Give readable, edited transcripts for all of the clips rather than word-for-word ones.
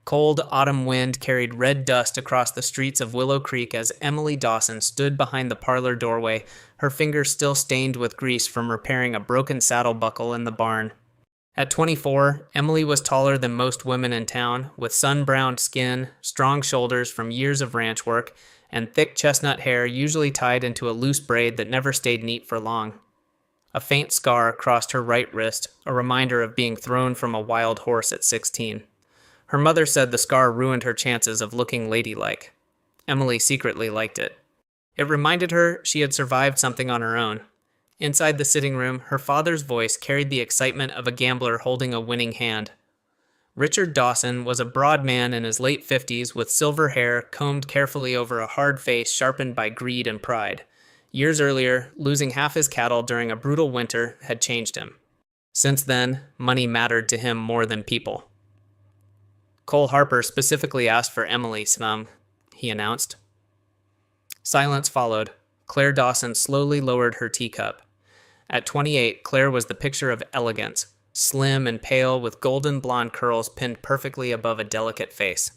Cold autumn wind carried red dust across the streets of Willow Creek as Emily Dawson stood behind the parlor doorway, her fingers still stained with grease from repairing a broken saddle buckle in the barn. At 24, Emily was taller than most women in town, with sun-browned skin, strong shoulders from years of ranch work, and thick chestnut hair usually tied into a loose braid that never stayed neat for long. A faint scar crossed her right wrist, a reminder of being thrown from a wild horse at 16. Her mother said the scar ruined her chances of looking ladylike. Emily secretly liked it. It reminded her she had survived something on her own. Inside the sitting room, her father's voice carried the excitement of a gambler holding a winning hand. Richard Dawson was a broad man in his late 50s with silver hair combed carefully over a hard face sharpened by greed and pride. Years earlier, losing half his cattle during a brutal winter had changed him. Since then, money mattered to him more than people. Cole Harper specifically asked for Emily, Snum, he announced. Silence followed. Claire Dawson slowly lowered her teacup. At 28, Claire was the picture of elegance, slim and pale with golden blonde curls pinned perfectly above a delicate face.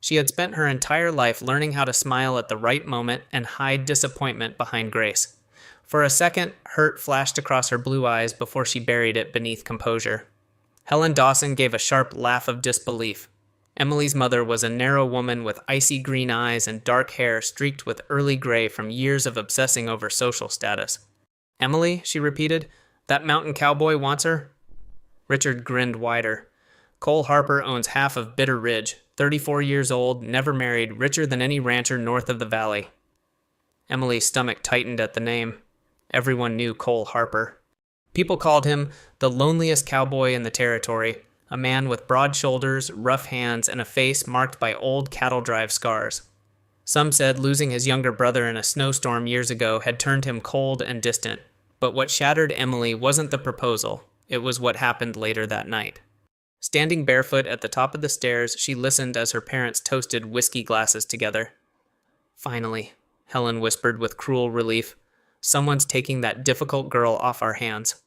She had spent her entire life learning how to smile at the right moment and hide disappointment behind grace. For a second, hurt flashed across her blue eyes before she buried it beneath composure. Helen Dawson gave a sharp laugh of disbelief. Emily's mother was a narrow woman with icy green eyes and dark hair streaked with early gray from years of obsessing over social status. Emily, she repeated, that mountain cowboy wants her? Richard grinned wider. Cole Harper owns half of Bitter Ridge, 34 years old, never married, richer than any rancher north of the valley. Emily's stomach tightened at the name. Everyone knew Cole Harper. People called him the loneliest cowboy in the territory, a man with broad shoulders, rough hands, and a face marked by old cattle drive scars. Some said losing his younger brother in a snowstorm years ago had turned him cold and distant. But what shattered Emily wasn't the proposal. It was what happened later that night. Standing barefoot at the top of the stairs, she listened as her parents toasted whiskey glasses together. Finally, Helen whispered with cruel relief, someone's taking that difficult girl off our hands.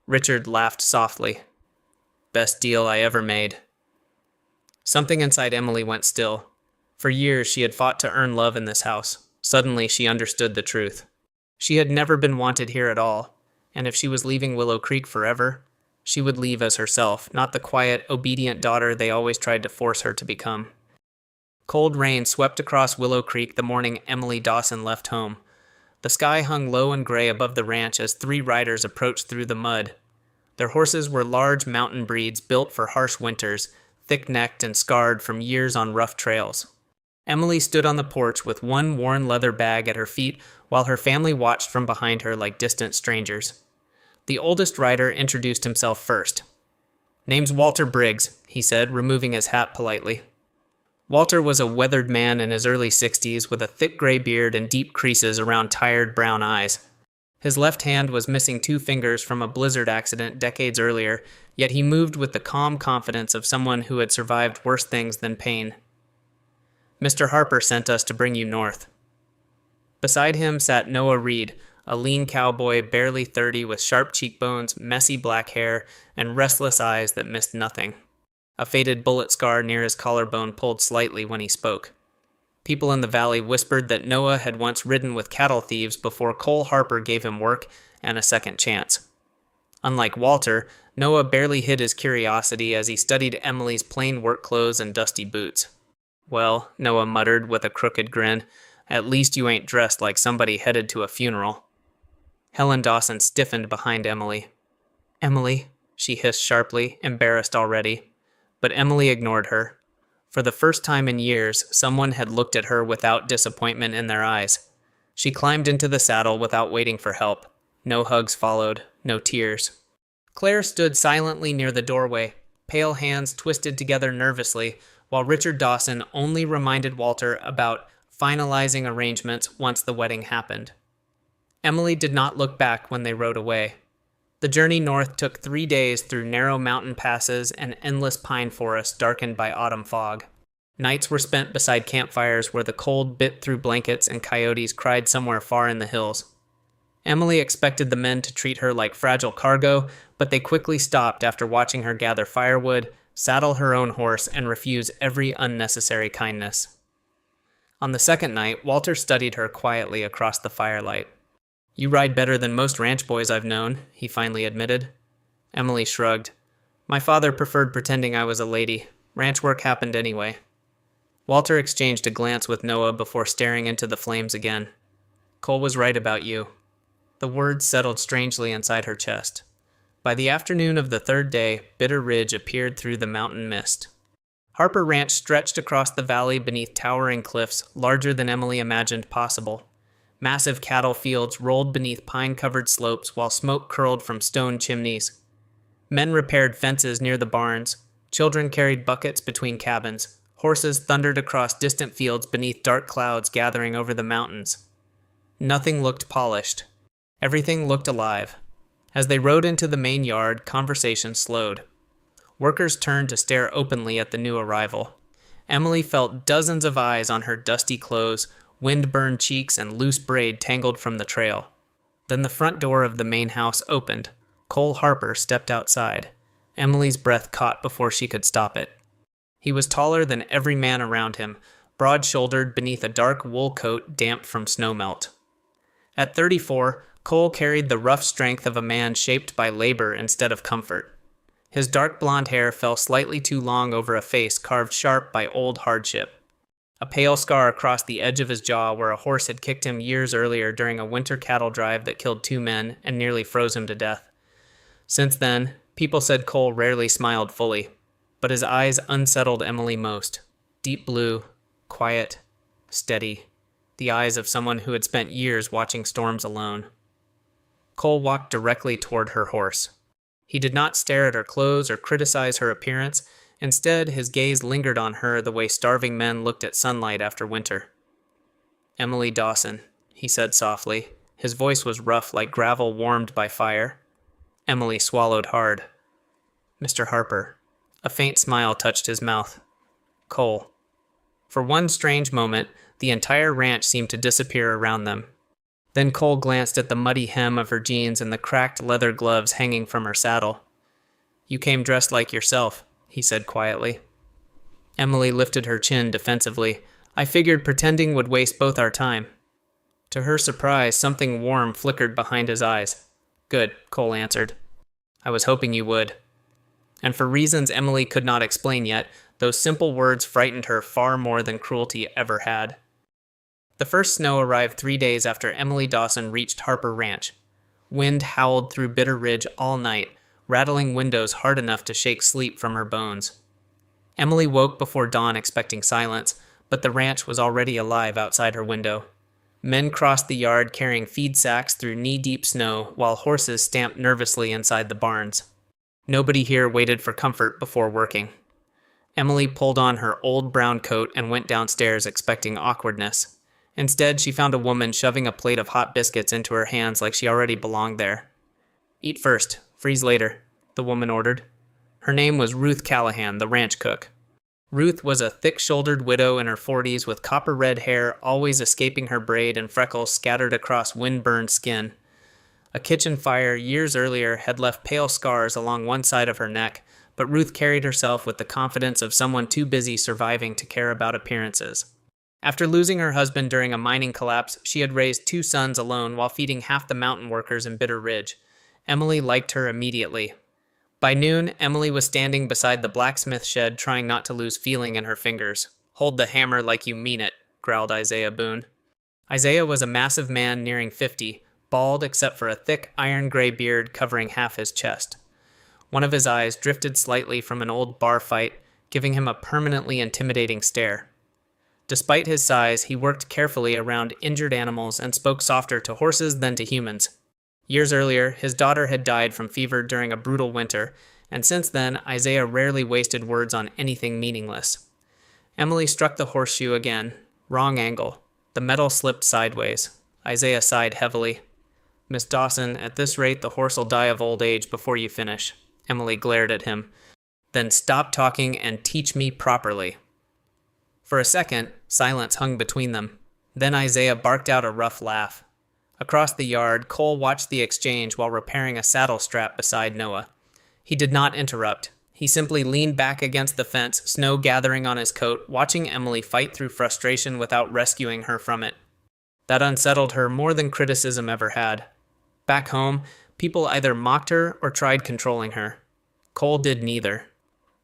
Richard laughed softly. Best deal I ever made. Something inside Emily went still. For years, she had fought to earn love in this house. Suddenly, she understood the truth. She had never been wanted here at all, and if she was leaving Willow Creek forever, she would leave as herself, not the quiet, obedient daughter they always tried to force her to become. Cold rain swept across Willow Creek the morning Emily Dawson left home. The sky hung low and gray above the ranch as 3 riders approached through the mud. Their horses were large mountain breeds built for harsh winters, thick-necked and scarred from years on rough trails. Emily stood on the porch with one worn leather bag at her feet while her family watched from behind her like distant strangers. The oldest rider introduced himself first. "Name's Walter Briggs," he said, removing his hat politely. Walter was a weathered man in his early 60s with a thick gray beard and deep creases around tired brown eyes. His left hand was missing 2 fingers from a blizzard accident decades earlier, yet he moved with the calm confidence of someone who had survived worse things than pain. "Mr. Harper sent us to bring you north." Beside him sat Noah Reed, a lean cowboy barely 30 with sharp cheekbones, messy black hair, and restless eyes that missed nothing. A faded bullet scar near his collarbone pulled slightly when he spoke. People in the valley whispered that Noah had once ridden with cattle thieves before Cole Harper gave him work and a second chance. Unlike Walter, Noah barely hid his curiosity as he studied Emily's plain work clothes and dusty boots. "Well," Noah muttered with a crooked grin, "at least you ain't dressed like somebody headed to a funeral." Helen Dawson stiffened behind Emily. "Emily," she hissed sharply, embarrassed already. But Emily ignored her. For the first time in years, someone had looked at her without disappointment in their eyes. She climbed into the saddle without waiting for help. No hugs followed, no tears. Claire stood silently near the doorway, pale hands twisted together nervously, while Richard Dawson only reminded Walter about finalizing arrangements once the wedding happened. Emily did not look back when they rode away. The journey north took 3 days through narrow mountain passes and endless pine forests darkened by autumn fog. Nights were spent beside campfires where the cold bit through blankets and coyotes cried somewhere far in the hills. Emily expected the men to treat her like fragile cargo, but they quickly stopped after watching her gather firewood, saddle her own horse, and refuse every unnecessary kindness. On the second night, Walter studied her quietly across the firelight. "You ride better than most ranch boys I've known," he finally admitted. Emily shrugged. "My father preferred pretending I was a lady. Ranch work happened anyway." Walter exchanged a glance with Noah before staring into the flames again. "Cole was right about you." The words settled strangely inside her chest. By the afternoon of the third day, Bitter Ridge appeared through the mountain mist. Harper Ranch stretched across the valley beneath towering cliffs larger than Emily imagined possible. Massive cattle fields rolled beneath pine-covered slopes while smoke curled from stone chimneys. Men repaired fences near the barns. Children carried buckets between cabins. Horses thundered across distant fields beneath dark clouds gathering over the mountains. Nothing looked polished. Everything looked alive. As they rode into the main yard, conversation slowed. Workers turned to stare openly at the new arrival. Emily felt dozens of eyes on her dusty clothes, wind-burned cheeks, and loose braid tangled from the trail. Then the front door of the main house opened. Cole Harper stepped outside. Emily's breath caught before she could stop it. He was taller than every man around him, broad-shouldered beneath a dark wool coat damp from snowmelt. At 34, Cole carried the rough strength of a man shaped by labor instead of comfort. His dark blonde hair fell slightly too long over a face carved sharp by old hardship. A pale scar across the edge of his jaw where a horse had kicked him years earlier during a winter cattle drive that killed 2 men and nearly froze him to death. Since then, people said Cole rarely smiled fully, but his eyes unsettled Emily most. Deep blue, quiet, steady, the eyes of someone who had spent years watching storms alone. Cole walked directly toward her horse. He did not stare at her clothes or criticize her appearance. Instead, his gaze lingered on her the way starving men looked at sunlight after winter. "Emily Dawson," he said softly. His voice was rough like gravel warmed by fire. Emily swallowed hard. "Mr. Harper." A faint smile touched his mouth. "Cole." For one strange moment, the entire ranch seemed to disappear around them. Then Cole glanced at the muddy hem of her jeans and the cracked leather gloves hanging from her saddle. "You came dressed like yourself," he said quietly. Emily lifted her chin defensively. "I figured pretending would waste both our time." To her surprise, something warm flickered behind his eyes. "Good," Cole answered. "I was hoping you would." And for reasons Emily could not explain yet, those simple words frightened her far more than cruelty ever had. The first snow arrived 3 days after Emily Dawson reached Harper Ranch. Wind howled through Bitter Ridge all night, rattling windows hard enough to shake sleep from her bones. Emily woke before dawn expecting silence, but the ranch was already alive outside her window. Men crossed the yard carrying feed sacks through knee-deep snow, while horses stamped nervously inside the barns. Nobody here waited for comfort before working. Emily pulled on her old brown coat and went downstairs expecting awkwardness. Instead, she found a woman shoving a plate of hot biscuits into her hands like she already belonged there. "Eat first, freeze later," the woman ordered. Her name was Ruth Callahan, the ranch cook. Ruth was a thick-shouldered widow in her 40s with copper-red hair always escaping her braid and freckles scattered across wind-burned skin. A kitchen fire years earlier had left pale scars along one side of her neck, but Ruth carried herself with the confidence of someone too busy surviving to care about appearances. After losing her husband during a mining collapse, she had raised 2 sons alone while feeding half the mountain workers in Bitter Ridge. Emily liked her immediately. By noon, Emily was standing beside the blacksmith shed trying not to lose feeling in her fingers. "Hold the hammer like you mean it," growled Isaiah Boone. Isaiah was a massive man nearing 50, bald except for a thick iron-gray beard covering half his chest. One of his eyes drifted slightly from an old bar fight, giving him a permanently intimidating stare. Despite his size, he worked carefully around injured animals and spoke softer to horses than to humans. Years earlier, his daughter had died from fever during a brutal winter, and since then, Isaiah rarely wasted words on anything meaningless. Emily struck the horseshoe again. Wrong angle. The metal slipped sideways. Isaiah sighed heavily. "Miss Dawson, at this rate, the horse'll die of old age before you finish." Emily glared at him. "Then stop talking and teach me properly." For a second, silence hung between them. Then Isaiah barked out a rough laugh. Across the yard, Cole watched the exchange while repairing a saddle strap beside Noah. He did not interrupt. He simply leaned back against the fence, snow gathering on his coat, watching Emily fight through frustration without rescuing her from it. That unsettled her more than criticism ever had. Back home, people either mocked her or tried controlling her. Cole did neither.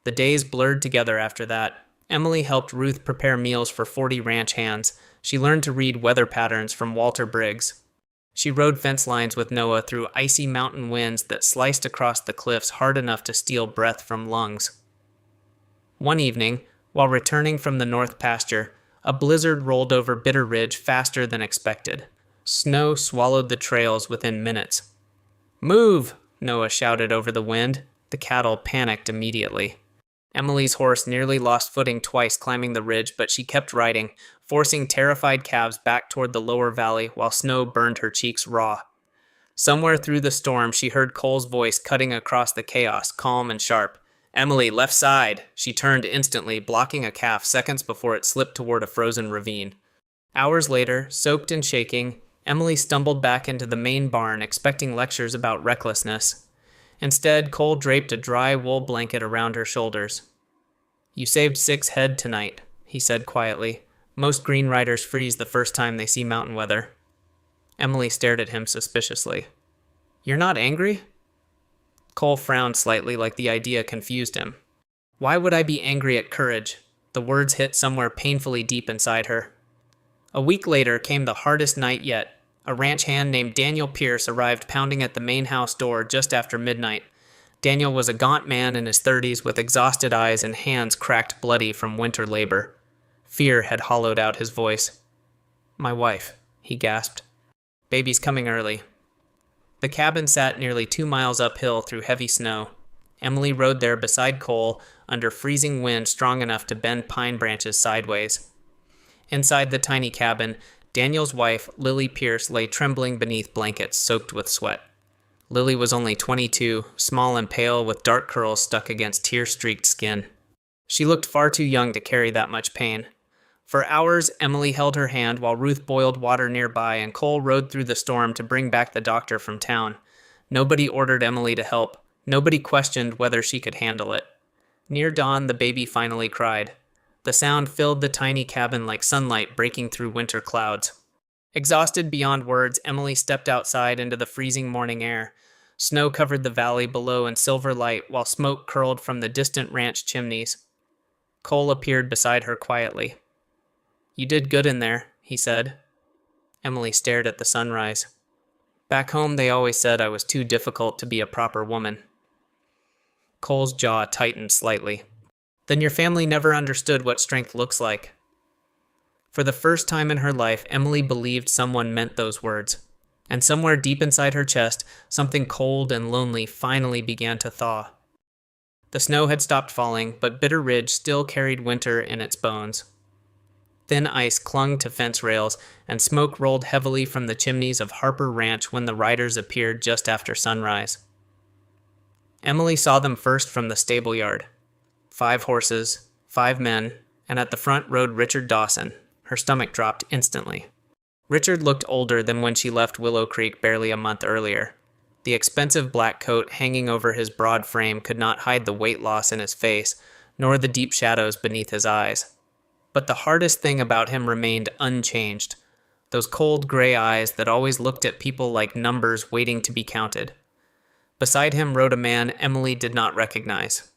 The days blurred together after that. Emily helped Ruth prepare meals for 40 ranch hands. She learned to read weather patterns from Walter Briggs. She rode fence lines with Noah through icy mountain winds that sliced across the cliffs hard enough to steal breath from lungs. One evening, while returning from the north pasture, a blizzard rolled over Bitter Ridge faster than expected. Snow swallowed the trails within minutes. "Move!" Noah shouted over the wind. The cattle panicked immediately. Emily's horse nearly lost footing twice climbing the ridge, but she kept riding, forcing terrified calves back toward the lower valley while snow burned her cheeks raw. Somewhere through the storm, she heard Cole's voice cutting across the chaos, calm and sharp. "Emily, left side!" She turned instantly, blocking a calf seconds before it slipped toward a frozen ravine. Hours later, soaked and shaking, Emily stumbled back into the main barn, expecting lectures about recklessness. Instead, Cole draped a dry wool blanket around her shoulders. "You saved 6 head tonight," he said quietly. "Most green riders freeze the first time they see mountain weather." Emily stared at him suspiciously. "You're not angry?" Cole frowned slightly, like the idea confused him. "Why would I be angry at courage?" The words hit somewhere painfully deep inside her. A week later came the hardest night yet. A ranch hand named Daniel Pierce arrived pounding at the main house door just after midnight. Daniel was a gaunt man in his 30s with exhausted eyes and hands cracked bloody from winter labor. Fear had hollowed out his voice. "My wife," he gasped. "Baby's coming early." The cabin sat nearly 2 miles uphill through heavy snow. Emily rode there beside Cole under freezing wind strong enough to bend pine branches sideways. Inside the tiny cabin, Daniel's wife, Lily Pierce, lay trembling beneath blankets soaked with sweat. Lily was only 22, small and pale with dark curls stuck against tear-streaked skin. She looked far too young to carry that much pain. For hours, Emily held her hand while Ruth boiled water nearby and Cole rode through the storm to bring back the doctor from town. Nobody ordered Emily to help. Nobody questioned whether she could handle it. Near dawn, the baby finally cried. The sound filled the tiny cabin like sunlight breaking through winter clouds. Exhausted beyond words, Emily stepped outside into the freezing morning air. Snow covered the valley below in silver light while smoke curled from the distant ranch chimneys. Cole appeared beside her quietly. "You did good in there," he said. Emily stared at the sunrise. "Back home they always said I was too difficult to be a proper woman." Cole's jaw tightened slightly. "Then your family never understood what strength looks like." For the first time in her life, Emily believed someone meant those words. And somewhere deep inside her chest, something cold and lonely finally began to thaw. The snow had stopped falling, but Bitter Ridge still carried winter in its bones. Thin ice clung to fence rails, and smoke rolled heavily from the chimneys of Harper Ranch when the riders appeared just after sunrise. Emily saw them first from the stable yard. 5 horses, 5 men, and at the front rode Richard Dawson. Her stomach dropped instantly. Richard looked older than when she left Willow Creek barely a month earlier. The expensive black coat hanging over his broad frame could not hide the weight loss in his face, nor the deep shadows beneath his eyes. But the hardest thing about him remained unchanged. Those cold gray eyes that always looked at people like numbers waiting to be counted. Beside him rode a man Emily did not recognize.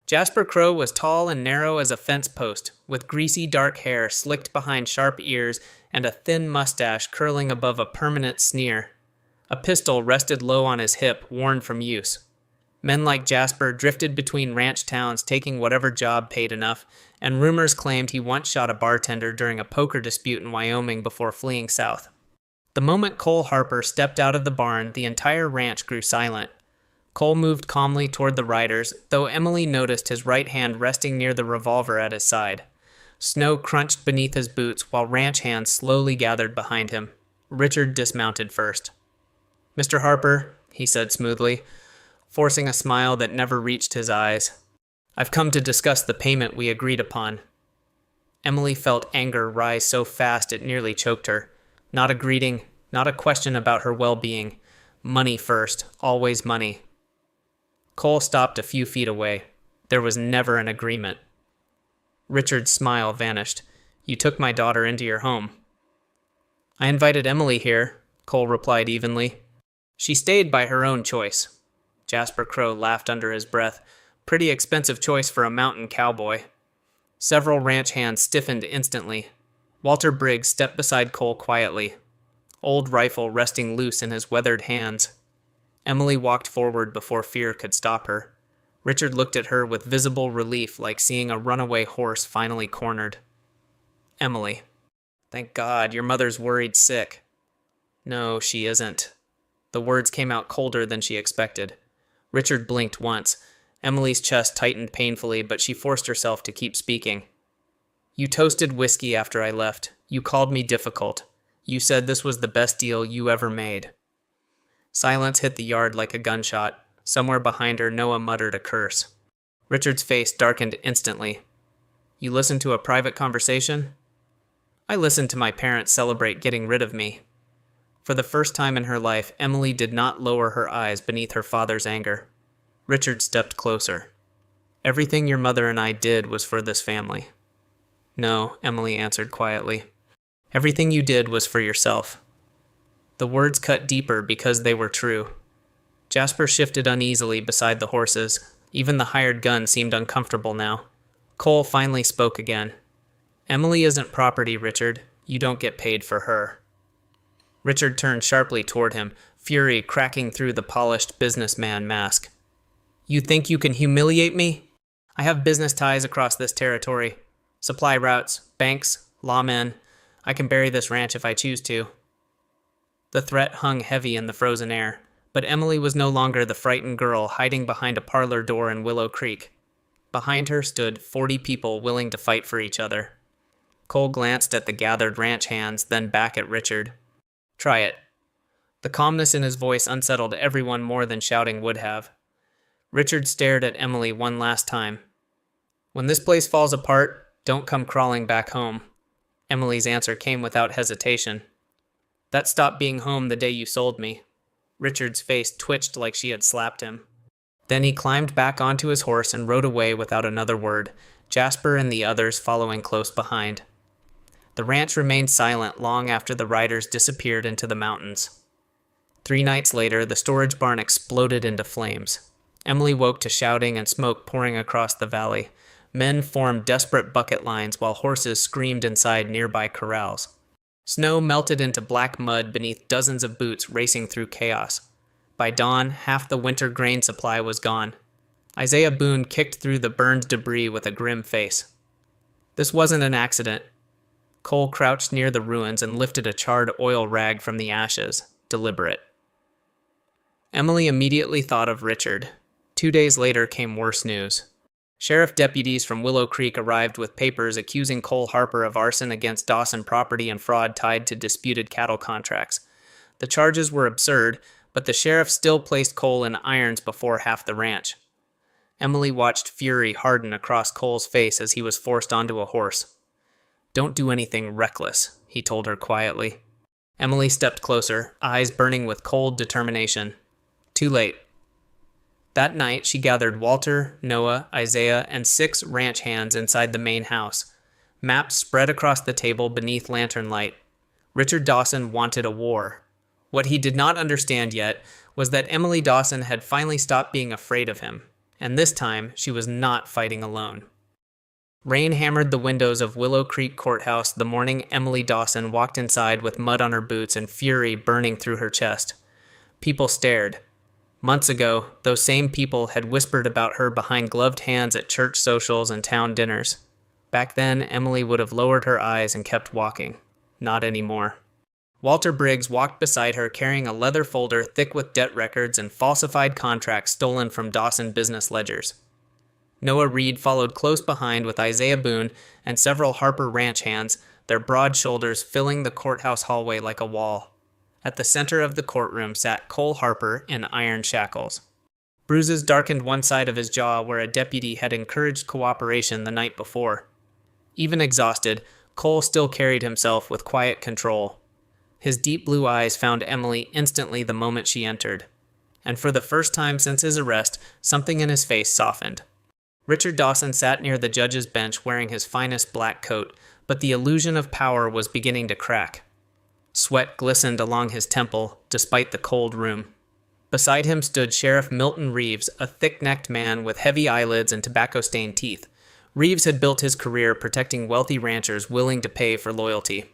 Jasper Crow was tall and narrow as a fence post, with greasy dark hair slicked behind sharp ears and a thin mustache curling above a permanent sneer. A pistol rested low on his hip, worn from use. Men like Jasper drifted between ranch towns taking whatever job paid enough, and rumors claimed he once shot a bartender during a poker dispute in Wyoming before fleeing south. The moment Cole Harper stepped out of the barn, the entire ranch grew silent. Cole moved calmly toward the riders, though Emily noticed his right hand resting near the revolver at his side. Snow crunched beneath his boots while ranch hands slowly gathered behind him. Richard dismounted first. "Mr. Harper," he said smoothly, forcing a smile that never reached his eyes. "I've come to discuss the payment we agreed upon." Emily felt anger rise so fast it nearly choked her. Not a greeting, not a question about her well-being. Money first, always money. Cole stopped a few feet away. There was never an agreement. Richard's smile vanished. You took my daughter into your home. I invited Emily here, Cole replied evenly. She stayed by her own choice. Jasper Crow laughed under his breath. Pretty expensive choice for a mountain cowboy. Several ranch hands stiffened instantly. Walter Briggs stepped beside Cole quietly, old rifle resting loose in his weathered hands. Emily walked forward before fear could stop her. Richard looked at her with visible relief, like seeing a runaway horse finally cornered. Emily. Thank God, your mother's worried sick. No, she isn't. The words came out colder than she expected. Richard blinked once. Emily's chest tightened painfully, but she forced herself to keep speaking. You toasted whiskey after I left. You called me difficult. You said this was the best deal you ever made. Silence hit the yard like a gunshot. Somewhere behind her, Noah muttered a curse. Richard's face darkened instantly. You listened to a private conversation? I listened to my parents celebrate getting rid of me. For the first time in her life, Emily did not lower her eyes beneath her father's anger. Richard stepped closer. Everything your mother and I did was for this family. No, Emily answered quietly. Everything you did was for yourself. The words cut deeper because they were true. Jasper shifted uneasily beside the horses. Even the hired gun seemed uncomfortable now. Cole finally spoke again. Emily isn't property, Richard. You don't get paid for her. Richard turned sharply toward him, fury cracking through the polished businessman mask. You think you can humiliate me? I have business ties across this territory. Supply routes, banks, lawmen. I can bury this ranch if I choose to. The threat hung heavy in the frozen air, but Emily was no longer the frightened girl hiding behind a parlor door in Willow Creek. Behind her stood 40 people willing to fight for each other. Cole glanced at the gathered ranch hands, then back at Richard. Try it. The calmness in his voice unsettled everyone more than shouting would have. Richard stared at Emily one last time. When this place falls apart, don't come crawling back home. Emily's answer came without hesitation. That stopped being home the day you sold me. Richard's face twitched like she had slapped him. Then he climbed back onto his horse and rode away without another word, Jasper and the others following close behind. The ranch remained silent long after the riders disappeared into the mountains. 3 nights later, the storage barn exploded into flames. Emily woke to shouting and smoke pouring across the valley. Men formed desperate bucket lines while horses screamed inside nearby corrals. Snow melted into black mud beneath dozens of boots racing through chaos. By dawn, half the winter grain supply was gone. Isaiah Boone kicked through the burned debris with a grim face. This wasn't an accident. Cole crouched near the ruins and lifted a charred oil rag from the ashes, deliberate. Emily immediately thought of Richard. 2 days later came worse news. Sheriff deputies from Willow Creek arrived with papers accusing Cole Harper of arson against Dawson property and fraud tied to disputed cattle contracts. The charges were absurd, but the sheriff still placed Cole in irons before half the ranch. Emily watched fury harden across Cole's face as he was forced onto a horse. Don't do anything reckless, he told her quietly. Emily stepped closer, eyes burning with cold determination. Too late. That night, she gathered Walter, Noah, Isaiah, and 6 ranch hands inside the main house. Maps spread across the table beneath lantern light. Richard Dawson wanted a war. What he did not understand yet was that Emily Dawson had finally stopped being afraid of him, and this time she was not fighting alone. Rain hammered the windows of Willow Creek Courthouse the morning Emily Dawson walked inside with mud on her boots and fury burning through her chest. People stared. Months ago, those same people had whispered about her behind gloved hands at church socials and town dinners. Back then, Emily would have lowered her eyes and kept walking. Not anymore. Walter Briggs walked beside her carrying a leather folder thick with debt records and falsified contracts stolen from Dawson business ledgers. Noah Reed followed close behind with Isaiah Boone and several Harper ranch hands, their broad shoulders filling the courthouse hallway like a wall. At the center of the courtroom sat Cole Harper in iron shackles. Bruises darkened one side of his jaw where a deputy had encouraged cooperation the night before. Even exhausted, Cole still carried himself with quiet control. His deep blue eyes found Emily instantly the moment she entered. And for the first time since his arrest, something in his face softened. Richard Dawson sat near the judge's bench wearing his finest black coat, but the illusion of power was beginning to crack. Sweat glistened along his temple, despite the cold room. Beside him stood Sheriff Milton Reeves, a thick-necked man with heavy eyelids and tobacco-stained teeth. Reeves had built his career protecting wealthy ranchers willing to pay for loyalty.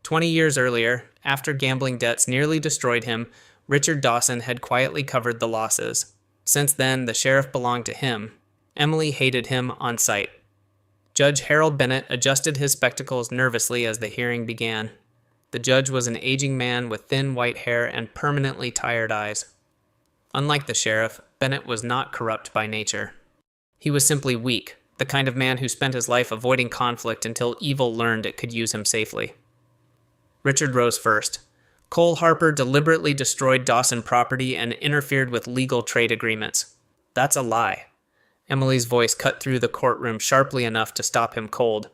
20 years earlier, after gambling debts nearly destroyed him, Richard Dawson had quietly covered the losses. Since then, the sheriff belonged to him. Emily hated him on sight. Judge Harold Bennett adjusted his spectacles nervously as the hearing began. The judge was an aging man with thin white hair and permanently tired eyes. Unlike the sheriff, Bennett was not corrupt by nature. He was simply weak, the kind of man who spent his life avoiding conflict until evil learned it could use him safely. Richard rose first. Cole Harper deliberately destroyed Dawson property and interfered with legal trade agreements. That's a lie. Emily's voice cut through the courtroom sharply enough to stop him cold.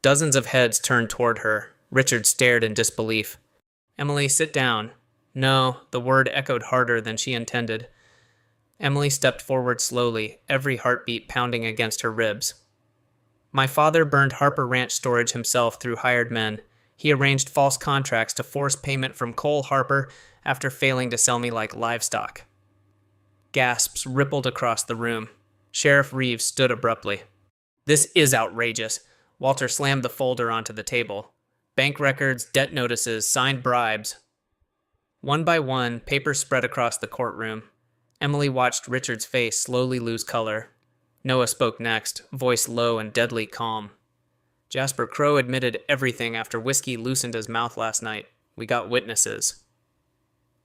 Dozens of heads turned toward her. Richard stared in disbelief. Emily, sit down. No, the word echoed harder than she intended. Emily stepped forward slowly, every heartbeat pounding against her ribs. My father burned Harper Ranch storage himself through hired men. He arranged false contracts to force payment from Cole Harper after failing to sell me like livestock. Gasps rippled across the room. Sheriff Reeves stood abruptly. This is outrageous. Walter slammed the folder onto the table. Bank records, debt notices, signed bribes. One by one, papers spread across the courtroom. Emily watched Richard's face slowly lose color. Noah spoke next, voice low and deadly calm. Jasper Crow admitted everything after whiskey loosened his mouth last night. We got witnesses.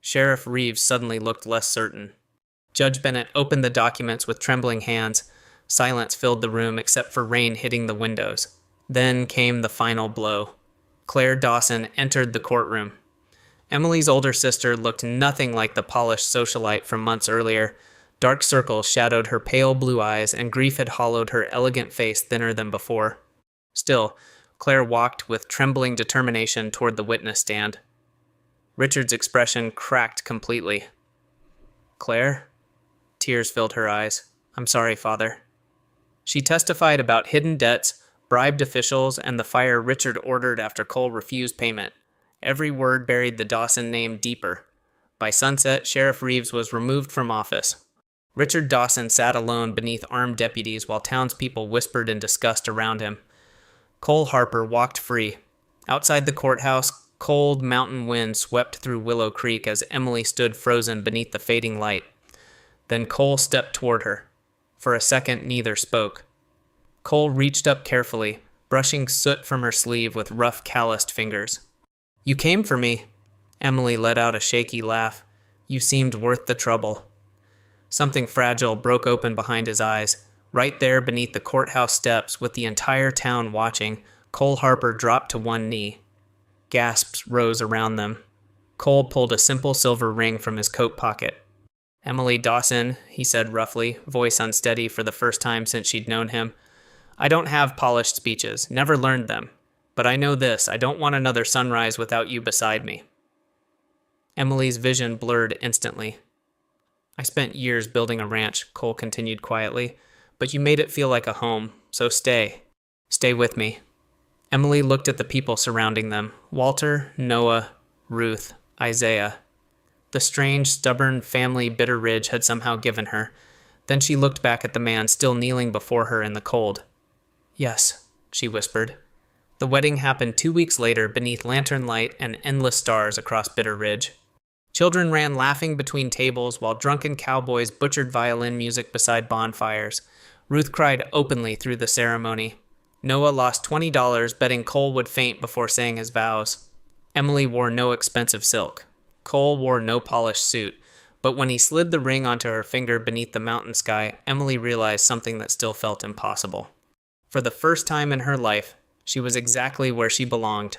Sheriff Reeves suddenly looked less certain. Judge Bennett opened the documents with trembling hands. Silence filled the room except for rain hitting the windows. Then came the final blow. Claire Dawson entered the courtroom. Emily's older sister looked nothing like the polished socialite from months earlier. Dark circles shadowed her pale blue eyes, and grief had hollowed her elegant face thinner than before. Still, Claire walked with trembling determination toward the witness stand. Richard's expression cracked completely. Claire? Tears filled her eyes. I'm sorry, Father. She testified about hidden debts, bribed officials, and the fire Richard ordered after Cole refused payment. Every word buried the Dawson name deeper. By sunset, Sheriff Reeves was removed from office. Richard Dawson sat alone beneath armed deputies while townspeople whispered in disgust around him. Cole Harper walked free. Outside the courthouse, cold mountain wind swept through Willow Creek as Emily stood frozen beneath the fading light. Then Cole stepped toward her. For a second, neither spoke. Cole reached up carefully, brushing soot from her sleeve with rough, calloused fingers. You came for me. Emily let out a shaky laugh. You seemed worth the trouble. Something fragile broke open behind his eyes. Right there beneath the courthouse steps, with the entire town watching, Cole Harper dropped to one knee. Gasps rose around them. Cole pulled a simple silver ring from his coat pocket. Emily Dawson, he said roughly, voice unsteady for the first time since she'd known him. I don't have polished speeches, never learned them. But I know this, I don't want another sunrise without you beside me. Emily's vision blurred instantly. I spent years building a ranch, Cole continued quietly, but you made it feel like a home, so stay. Stay with me. Emily looked at the people surrounding them, Walter, Noah, Ruth, Isaiah. The strange, stubborn family Bitterridge had somehow given her. Then she looked back at the man still kneeling before her in the cold. Yes, she whispered. The wedding happened 2 weeks later beneath lantern light and endless stars across Bitter Ridge. Children ran laughing between tables while drunken cowboys butchered violin music beside bonfires. Ruth cried openly through the ceremony. Noah lost $20 betting Cole would faint before saying his vows. Emily wore no expensive silk. Cole wore no polished suit. But when he slid the ring onto her finger beneath the mountain sky, Emily realized something that still felt impossible. For the first time in her life, she was exactly where she belonged.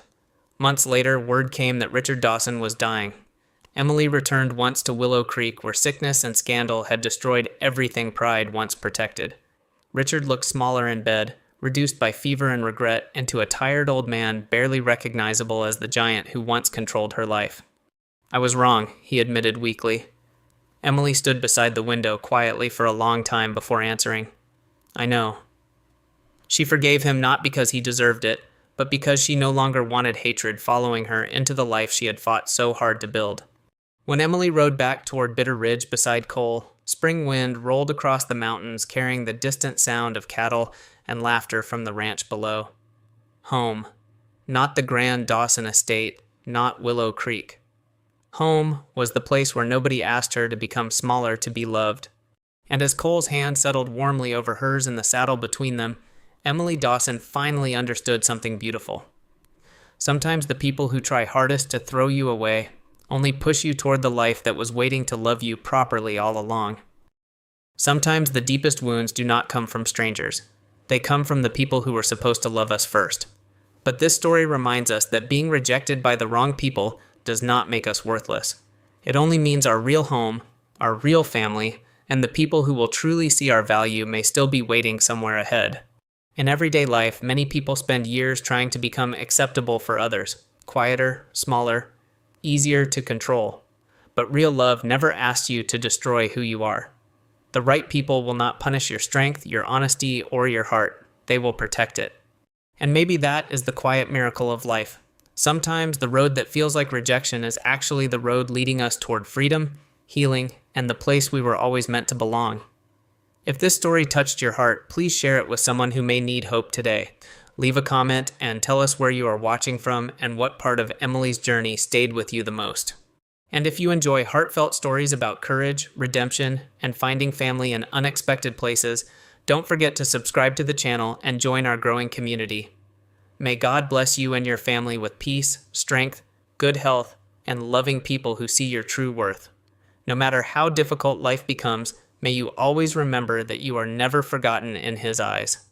Months later, word came that Richard Dawson was dying. Emily returned once to Willow Creek, where sickness and scandal had destroyed everything pride once protected. Richard looked smaller in bed, reduced by fever and regret, into a tired old man barely recognizable as the giant who once controlled her life. I was wrong, he admitted weakly. Emily stood beside the window quietly for a long time before answering. I know. She forgave him not because he deserved it, but because she no longer wanted hatred following her into the life she had fought so hard to build. When Emily rode back toward Bitter Ridge beside Cole, spring wind rolled across the mountains carrying the distant sound of cattle and laughter from the ranch below. Home. Not the grand Dawson estate, not Willow Creek. Home was the place where nobody asked her to become smaller to be loved. And as Cole's hand settled warmly over hers in the saddle between them, Emily Dawson finally understood something beautiful. Sometimes the people who try hardest to throw you away only push you toward the life that was waiting to love you properly all along. Sometimes the deepest wounds do not come from strangers. They come from the people who were supposed to love us first. But this story reminds us that being rejected by the wrong people does not make us worthless. It only means our real home, our real family, and the people who will truly see our value may still be waiting somewhere ahead. In everyday life, many people spend years trying to become acceptable for others, quieter, smaller, easier to control. But real love never asks you to destroy who you are. The right people will not punish your strength, your honesty, or your heart. They will protect it. And maybe that is the quiet miracle of life. Sometimes the road that feels like rejection is actually the road leading us toward freedom, healing, and the place we were always meant to belong. If this story touched your heart, please share it with someone who may need hope today. Leave a comment and tell us where you are watching from and what part of Emily's journey stayed with you the most. And if you enjoy heartfelt stories about courage, redemption, and finding family in unexpected places, don't forget to subscribe to the channel and join our growing community. May God bless you and your family with peace, strength, good health, and loving people who see your true worth. No matter how difficult life becomes, may you always remember that you are never forgotten in His eyes.